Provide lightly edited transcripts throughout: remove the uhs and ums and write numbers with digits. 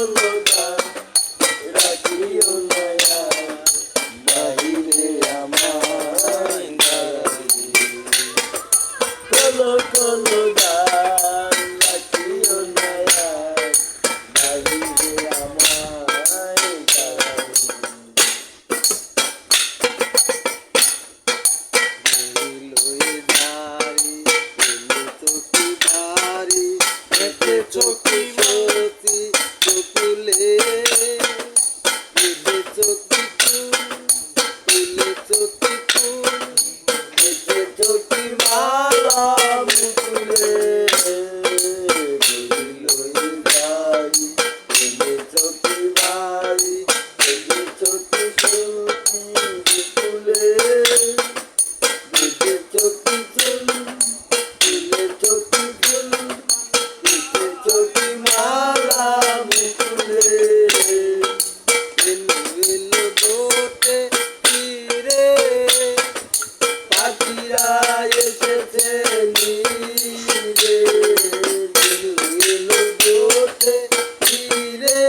কলো গান রাখিও না বাহিরে আমায় কলো কলো গান রাখিও না বাহিরে আমায় চোখি মতি চকুলে চোখি তুলে চোখি চোখি মালা মুকুলে চোখি বাড়ি চোখি চোখি মুকুলে চোখি চুল তুলে চোখি চুল চোখি মালা মুকুলে এলো দোটে ফিরে পাখিরা এসেছে নীরে এলো দোটে ফিরে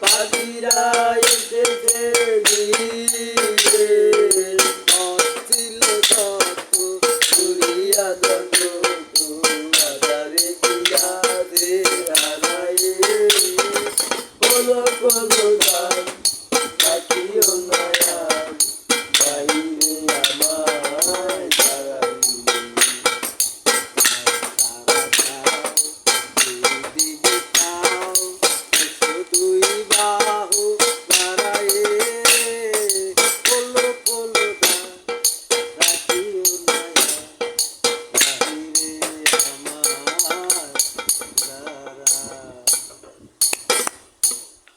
পাখিরা এসেছে নীরে ছিল কত ঘুরিয়া যত কলো কলো গান রাখিও না বাহিরে আমায় দুই বাহু বাড়ায়ে কলো কলো গান রাখিও না বাহিরে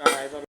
আমায়